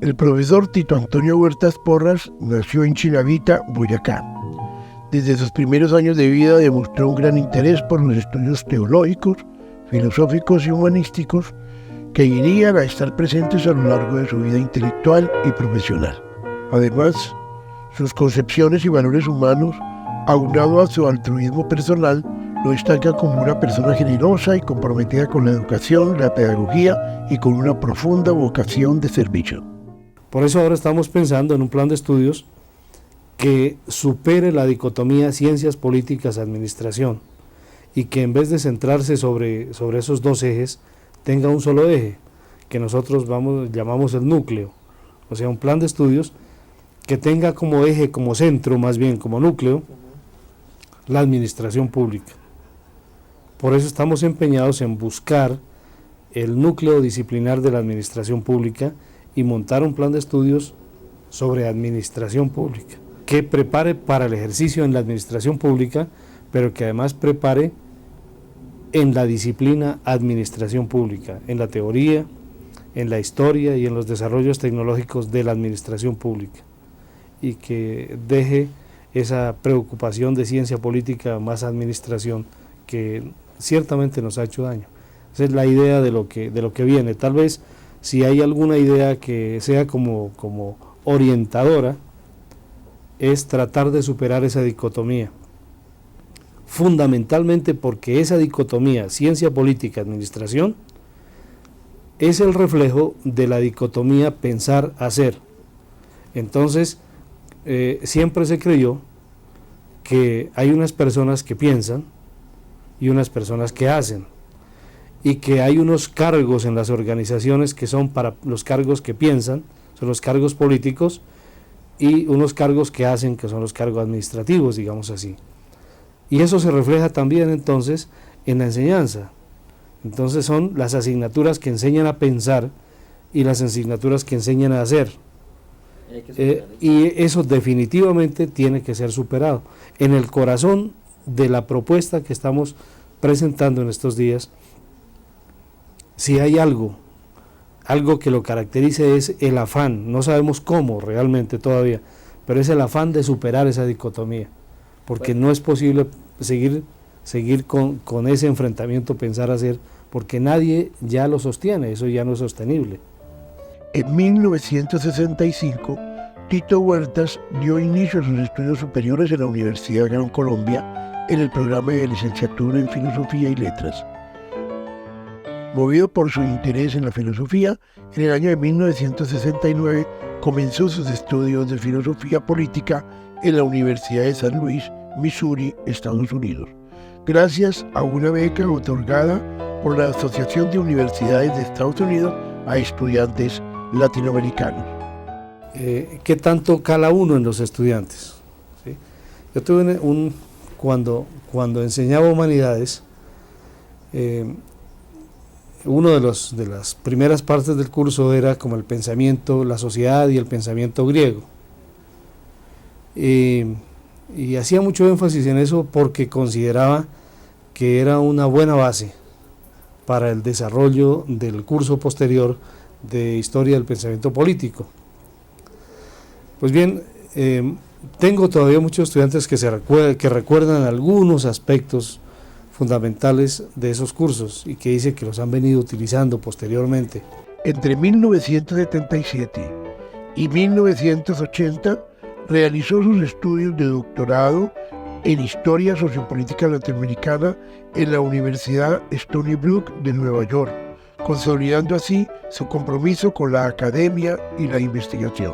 El profesor Tito Antonio Huertas Porras nació en Chinavita, Boyacá. Desde sus primeros años de vida demostró un gran interés por los estudios teológicos, filosóficos y humanísticos que irían a estar presentes a lo largo de su vida intelectual y profesional. Además, sus concepciones y valores humanos, aunado a su altruismo personal, lo destaca como una persona generosa y comprometida con la educación, la pedagogía y con una profunda vocación de servicio. Por eso ahora estamos pensando en un plan de estudios que supere la dicotomía ciencias políticas administración y que en vez de centrarse sobre esos dos ejes tenga un solo eje que nosotros llamamos el núcleo, o sea, un plan de estudios que tenga como eje, como centro, más bien como núcleo, la administración pública. Por eso estamos empeñados en buscar el núcleo disciplinar de la administración pública y montar un plan de estudios sobre administración pública, que prepare para el ejercicio en la administración pública, pero que además prepare en la disciplina administración pública, en la teoría, en la historia y en los desarrollos tecnológicos de la administración pública, y que deje esa preocupación de ciencia política más administración que ciertamente nos ha hecho daño. Esa es la idea de lo que viene. Tal vez si hay alguna idea que sea como orientadora, es tratar de superar esa dicotomía, fundamentalmente porque esa dicotomía ciencia política administración es el reflejo de la dicotomía pensar hacer. Entonces siempre se creyó que hay unas personas que piensan y unas personas que hacen, y que hay unos cargos en las organizaciones que son para los cargos que piensan, son los cargos políticos, y unos cargos que hacen, que son los cargos administrativos, digamos así. Y eso se refleja también entonces en la enseñanza. Entonces son las asignaturas que enseñan a pensar y las asignaturas que enseñan a hacer. Y eso definitivamente tiene que ser superado. En el corazón de la propuesta que estamos presentando en estos días, si hay algo que lo caracterice es el afán, no sabemos cómo realmente todavía, pero es el afán de superar esa dicotomía, porque no es posible seguir con ese enfrentamiento pensar-hacer, porque nadie ya lo sostiene, eso ya no es sostenible. En 1965, Tito Huertas dio inicio a sus estudios superiores en la Universidad Gran Colombia en el programa de licenciatura en Filosofía y Letras. Movido por su interés en la filosofía, en el año de 1969 comenzó sus estudios de filosofía política en la Universidad de San Luis, Missouri, Estados Unidos, gracias a una beca otorgada por la Asociación de Universidades de Estados Unidos a estudiantes latinoamericanos. ¿Qué tanto cala uno en los estudiantes? ¿Sí? Yo tuve cuando enseñaba humanidades, uno de las primeras partes del curso era como el pensamiento, la sociedad y el pensamiento griego. Y hacía mucho énfasis en eso porque consideraba que era una buena base para el desarrollo del curso posterior de Historia del Pensamiento Político. Pues bien, tengo todavía muchos estudiantes que recuerdan algunos aspectos fundamentales de esos cursos y que dice que los han venido utilizando posteriormente. Entre 1977 y 1980 realizó sus estudios de doctorado en Historia Sociopolítica Latinoamericana en la Universidad Stony Brook de Nueva York, consolidando así su compromiso con la academia y la investigación.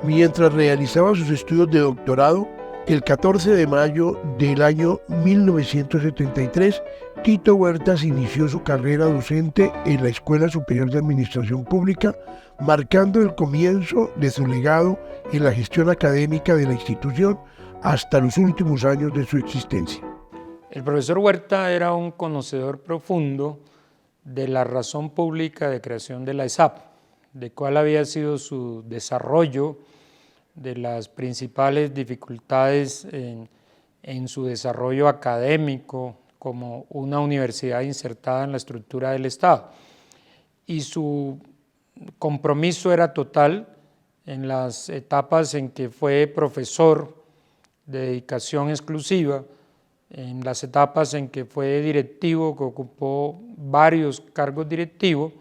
Mientras realizaba sus estudios de doctorado, el 14 de mayo del año 1973, Tito Huertas inició su carrera docente en la Escuela Superior de Administración Pública, marcando el comienzo de su legado en la gestión académica de la institución hasta los últimos años de su existencia. El profesor Huerta era un conocedor profundo de la razón pública de creación de la ESAP, de cuál había sido su desarrollo, de las principales dificultades en su desarrollo académico como una universidad insertada en la estructura del Estado. Y su compromiso era total en las etapas en que fue profesor de dedicación exclusiva, en las etapas en que fue directivo, que ocupó varios cargos directivos,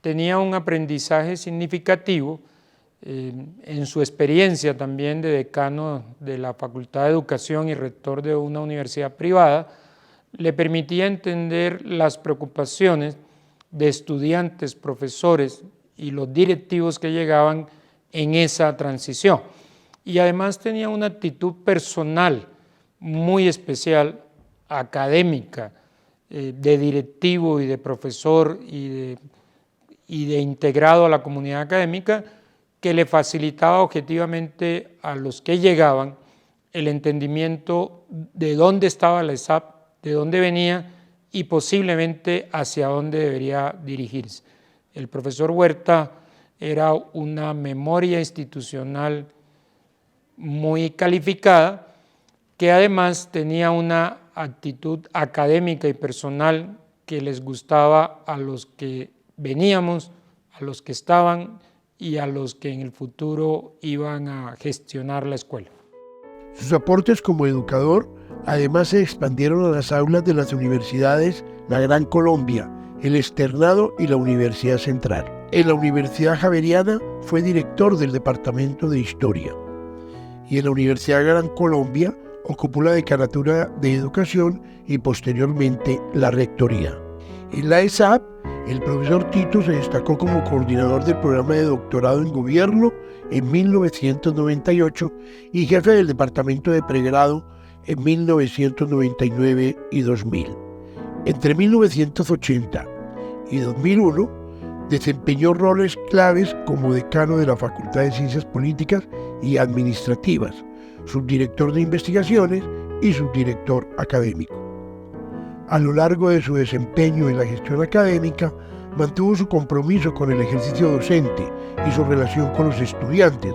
tenía un aprendizaje significativo en su experiencia también de decano de la Facultad de Educación y rector de una universidad privada, le permitía entender las preocupaciones de estudiantes, profesores y los directivos que llegaban en esa transición. Y además tenía una actitud personal muy especial, académica, de directivo y de profesor y de integrado a la comunidad académica, que le facilitaba objetivamente a los que llegaban el entendimiento de dónde estaba la ESAP, de dónde venía y posiblemente hacia dónde debería dirigirse. El profesor Huerta era una memoria institucional muy calificada, que además tenía una actitud académica y personal que les gustaba a los que veníamos, a los que estaban y a los que en el futuro iban a gestionar la escuela. Sus aportes como educador además se expandieron a las aulas de las universidades La Gran Colombia, el Externado y la Universidad Central. En la Universidad Javeriana fue director del Departamento de Historia y en la Universidad Gran Colombia ocupó la Decanatura de Educación y posteriormente la Rectoría. En la ESAP, el profesor Tito se destacó como coordinador del programa de doctorado en gobierno en 1998 y jefe del departamento de pregrado en 1999 y 2000. Entre 1980 y 2001 desempeñó roles claves como decano de la Facultad de Ciencias Políticas y Administrativas, subdirector de investigaciones y subdirector académico. A lo largo de su desempeño en la gestión académica, mantuvo su compromiso con el ejercicio docente y su relación con los estudiantes,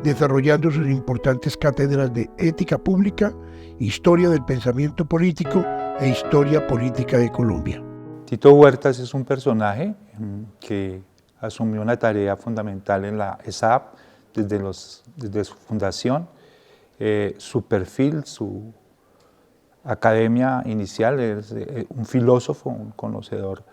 desarrollando sus importantes cátedras de Ética Pública, Historia del Pensamiento Político e Historia Política de Colombia. Tito Huertas es un personaje que asumió una tarea fundamental en la ESAP desde su fundación. Su perfil, su academia inicial es un filósofo, un conocedor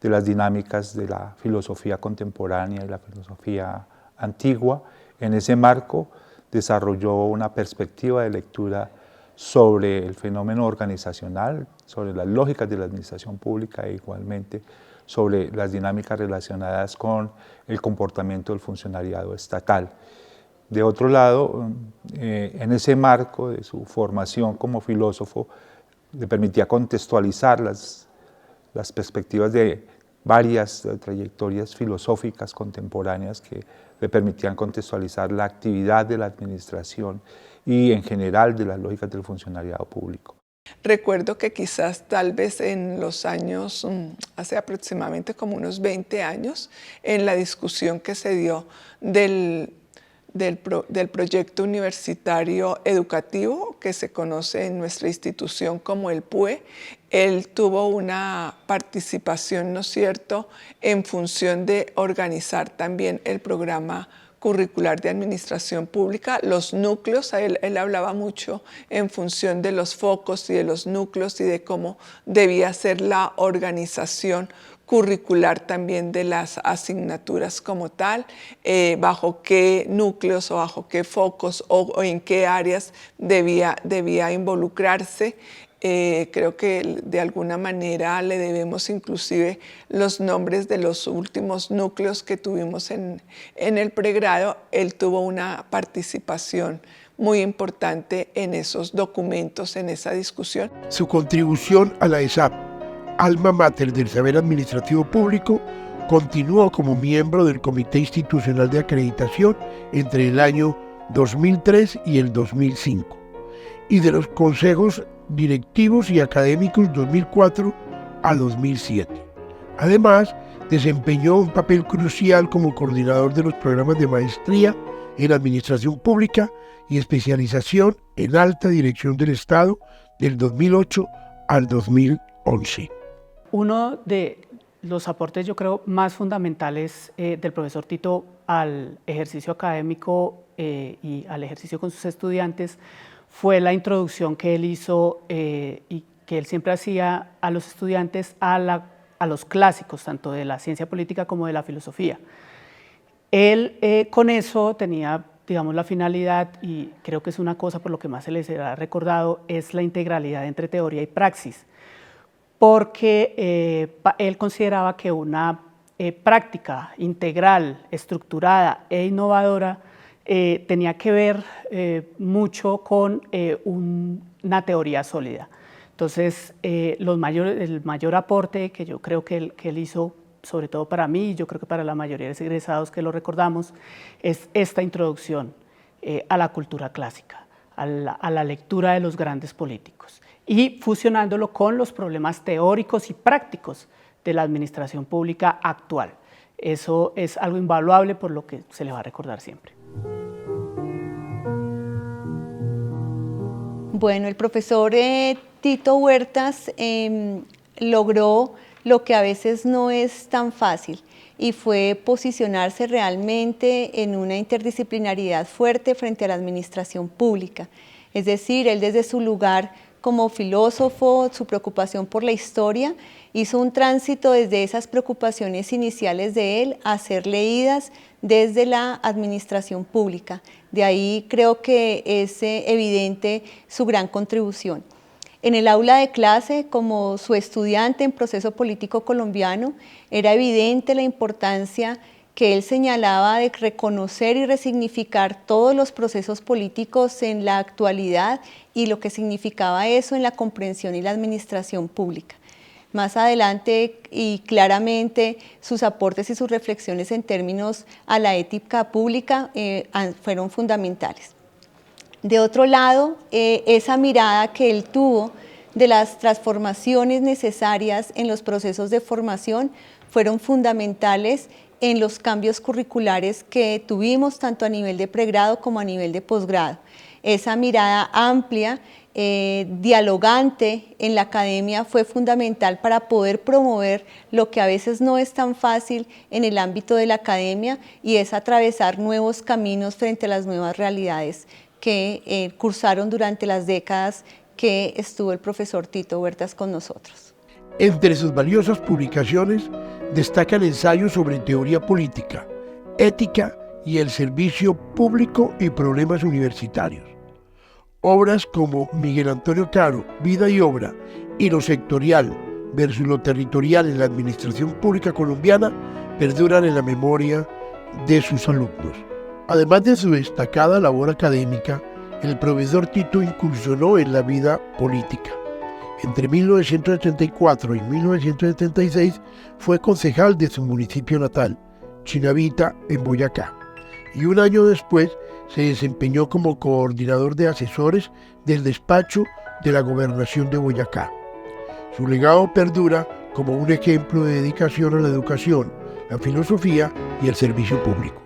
de las dinámicas de la filosofía contemporánea y la filosofía antigua. En ese marco desarrolló una perspectiva de lectura sobre el fenómeno organizacional, sobre las lógicas de la administración pública e igualmente sobre las dinámicas relacionadas con el comportamiento del funcionariado estatal. De otro lado, en ese marco de su formación como filósofo, le permitía contextualizar las perspectivas de varias trayectorias filosóficas contemporáneas que le permitían contextualizar la actividad de la administración y en general de las lógicas del funcionariado público. Recuerdo que quizás tal vez en los años, hace aproximadamente como unos 20 años, en la discusión que se dio del proyecto universitario educativo que se conoce en nuestra institución como el PUE, él tuvo una participación, ¿no es cierto?, en función de organizar también el programa curricular de administración pública, los núcleos, él hablaba mucho en función de los focos y de los núcleos y de cómo debía ser la organización curricular también de las asignaturas como tal, bajo qué núcleos o bajo qué focos o en qué áreas debía involucrarse. Creo que de alguna manera le debemos inclusive los nombres de los últimos núcleos que tuvimos en el pregrado. Él tuvo una participación muy importante en esos documentos, en esa discusión. Su contribución a la ESAP, alma mater del saber administrativo público, continuó como miembro del Comité Institucional de Acreditación entre el año 2003 y el 2005 y de los consejos directivos y académicos 2004 a 2007. Además, desempeñó un papel crucial como coordinador de los programas de maestría en Administración Pública y especialización en Alta Dirección del Estado del 2008 al 2011. Uno de los aportes, yo creo, más fundamentales del profesor Tito al ejercicio académico y al ejercicio con sus estudiantes fue la introducción que él hizo y que él siempre hacía a los estudiantes a los clásicos, tanto de la ciencia política como de la filosofía. Él con eso tenía, digamos, la finalidad, y creo que es una cosa por lo que más se les será recordado, es la integralidad entre teoría y praxis, porque él consideraba que una práctica integral, estructurada e innovadora tenía que ver mucho con una teoría sólida. Entonces, el mayor aporte que yo creo que él hizo, sobre todo para mí, y yo creo que para la mayoría de los egresados que lo recordamos, es esta introducción a la cultura clásica, a la lectura de los grandes políticos, y fusionándolo con los problemas teóricos y prácticos de la administración pública actual. Eso es algo invaluable por lo que se le va a recordar siempre. Bueno, el profesor Tito Huertas logró lo que a veces no es tan fácil, y fue posicionarse realmente en una interdisciplinaridad fuerte frente a la administración pública. Es decir, él desde su lugar como filósofo, su preocupación por la historia, hizo un tránsito desde esas preocupaciones iniciales de él a ser leídas desde la administración pública. De ahí creo que es evidente su gran contribución. En el aula de clase, como su estudiante en proceso político colombiano, era evidente la importancia que él señalaba de reconocer y resignificar todos los procesos políticos en la actualidad y lo que significaba eso en la comprensión y la administración pública. Más adelante y claramente sus aportes y sus reflexiones en términos a la ética pública fueron fundamentales. De otro lado, esa mirada que él tuvo de las transformaciones necesarias en los procesos de formación fueron fundamentales en los cambios curriculares que tuvimos tanto a nivel de pregrado como a nivel de posgrado. Esa mirada amplia, dialogante en la academia fue fundamental para poder promover lo que a veces no es tan fácil en el ámbito de la academia, y es atravesar nuevos caminos frente a las nuevas realidades que cursaron durante las décadas que estuvo el profesor Tito Huertas con nosotros. Entre sus valiosas publicaciones destacan ensayos sobre teoría política, ética y el servicio público y problemas universitarios. Obras como Miguel Antonio Caro, Vida y Obra, y lo sectorial versus lo territorial en la administración pública colombiana perduran en la memoria de sus alumnos. Además de su destacada labor académica, el profesor Tito incursionó en la vida política. Entre 1974 y 1976 fue concejal de su municipio natal, Chinavita, en Boyacá, y un año después se desempeñó como coordinador de asesores del despacho de la Gobernación de Boyacá. Su legado perdura como un ejemplo de dedicación a la educación, la filosofía y el servicio público.